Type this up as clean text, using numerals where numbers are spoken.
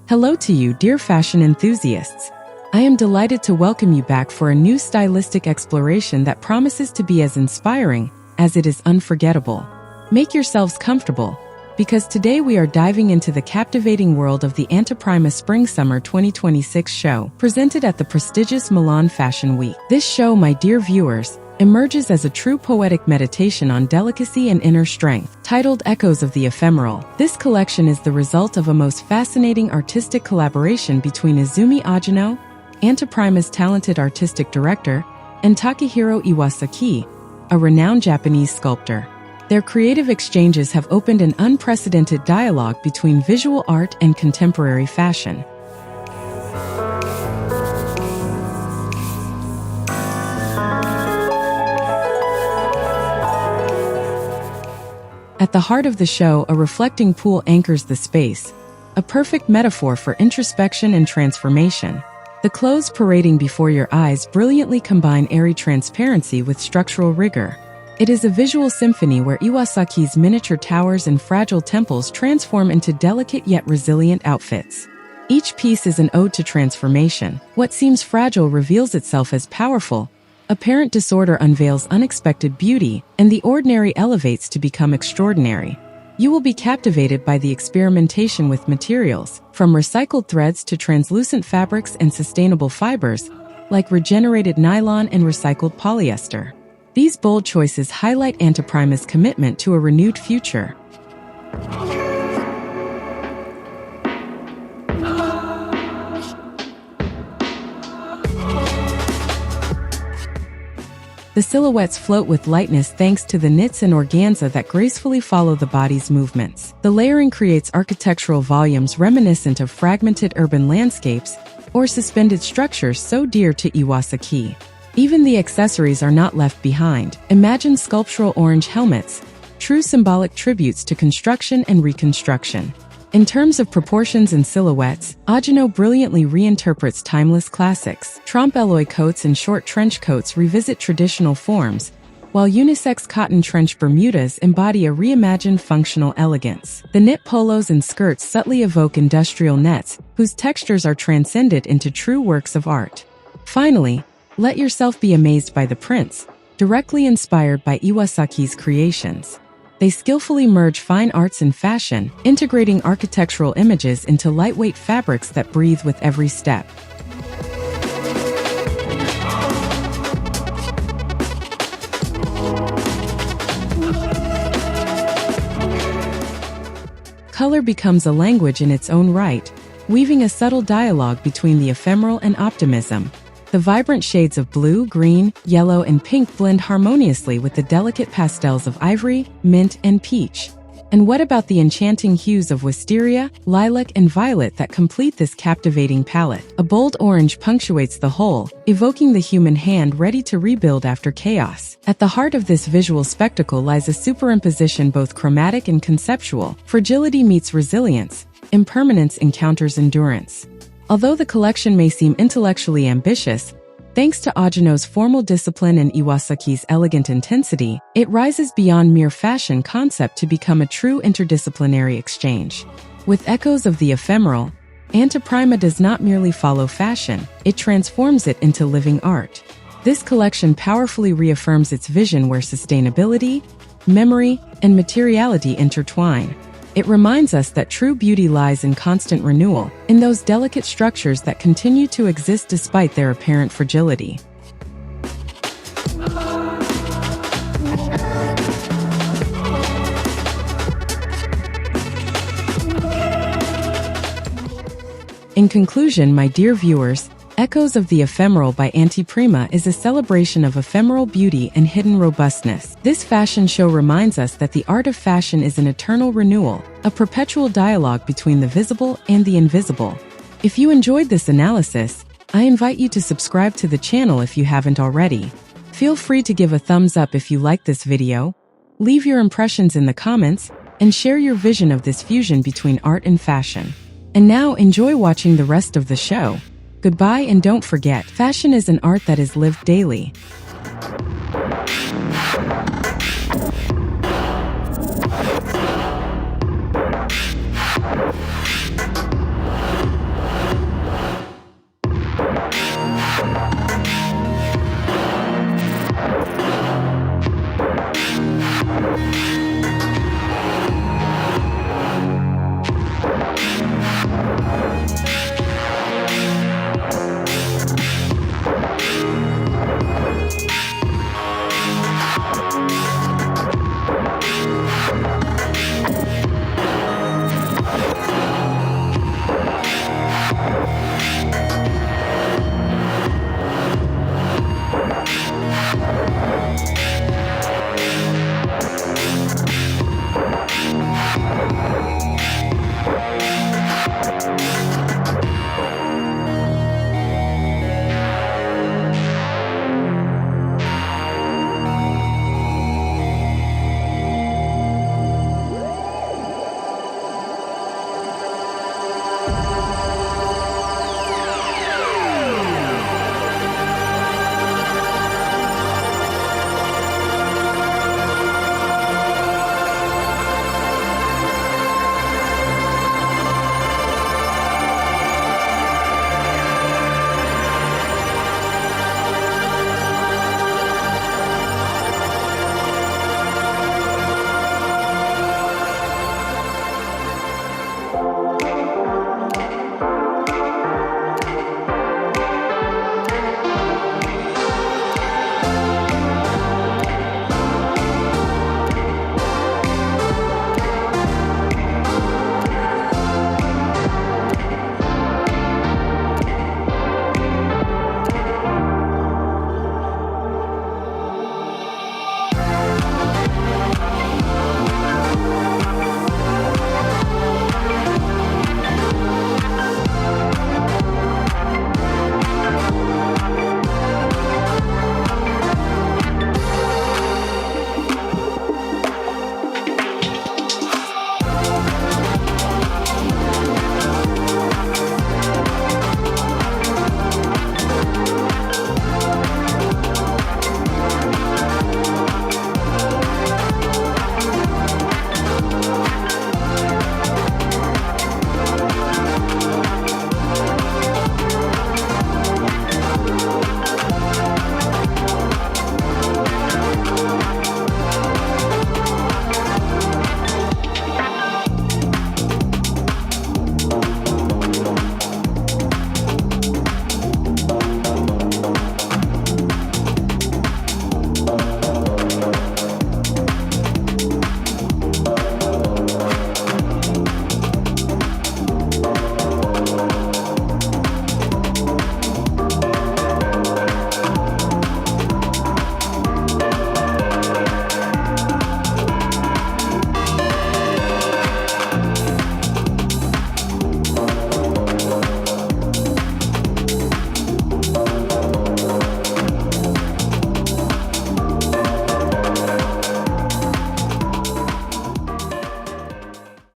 Hello to you, dear fashion enthusiasts. I am delighted to welcome you back for a new stylistic exploration that promises to be as inspiring as it is unforgettable. Make yourselves comfortable, because today we are diving into the captivating world of the ANTEPRIMA Spring-Summer 2026 show, presented at the prestigious Milan Fashion Week. This show, my dear viewers, emerges as a true poetic meditation on delicacy and inner strength. Titled Echoes of the Ephemeral, this collection is the result of a most fascinating artistic collaboration between Izumi Ogino, ANTEPRIMA's talented artistic director, and Takahiro Iwasaki, a renowned Japanese sculptor. Their creative exchanges have opened an unprecedented dialogue between visual art and contemporary fashion. At the heart of the show, a reflecting pool anchors the space, a perfect metaphor for introspection and transformation. The clothes parading before your eyes brilliantly combine airy transparency with structural rigor. It is a visual symphony where Iwasaki's miniature towers and fragile temples transform into delicate yet resilient outfits. Each piece is an ode to transformation. What seems fragile reveals itself as powerful. Apparent disorder unveils unexpected beauty, and the ordinary elevates to become extraordinary. You will be captivated by the experimentation with materials, from recycled threads to translucent fabrics and sustainable fibers, like regenerated nylon and recycled polyester. These bold choices highlight ANTEPRIMA's commitment to a renewed future. The silhouettes float with lightness thanks to the knits and organza that gracefully follow the body's movements. The layering creates architectural volumes reminiscent of fragmented urban landscapes or suspended structures so dear to Iwasaki. Even the accessories are not left behind. Imagine sculptural orange helmets, true symbolic tributes to construction and reconstruction. In terms of proportions and silhouettes, Ogino brilliantly reinterprets timeless classics. Trompe-l'oeil coats and short trench coats revisit traditional forms, while unisex cotton trench Bermudas embody a reimagined functional elegance. The knit polos and skirts subtly evoke industrial nets, whose textures are transcended into true works of art. Finally, let yourself be amazed by the prints, directly inspired by Iwasaki's creations. They skillfully merge fine arts and fashion, integrating architectural images into lightweight fabrics that breathe with every step. Color becomes a language in its own right, weaving a subtle dialogue between the ephemeral and optimism. The vibrant shades of blue, green, yellow, and pink blend harmoniously with the delicate pastels of ivory, mint, and peach. And what about the enchanting hues of wisteria, lilac, and violet that complete this captivating palette? A bold orange punctuates the whole, evoking the human hand ready to rebuild after chaos. At the heart of this visual spectacle lies a superimposition both chromatic and conceptual. Fragility meets resilience, impermanence encounters endurance. Although the collection may seem intellectually ambitious, thanks to Ogino's formal discipline and Iwasaki's elegant intensity, it rises beyond mere fashion concept to become a true interdisciplinary exchange. With echoes of the ephemeral, ANTEPRIMA does not merely follow fashion, it transforms it into living art. This collection powerfully reaffirms its vision where sustainability, memory, and materiality intertwine. It reminds us that true beauty lies in constant renewal, in those delicate structures that continue to exist despite their apparent fragility. In conclusion, my dear viewers, Echoes of the Ephemeral by ANTEPRIMA is a celebration of ephemeral beauty and hidden robustness. This fashion show reminds us that the art of fashion is an eternal renewal, a perpetual dialogue between the visible and the invisible. If you enjoyed this analysis, I invite you to subscribe to the channel if you haven't already. Feel free to give a thumbs up if you like this video, leave your impressions in the comments, and share your vision of this fusion between art and fashion. And now enjoy watching the rest of the show. Goodbye, and don't forget, fashion is an art that is lived daily.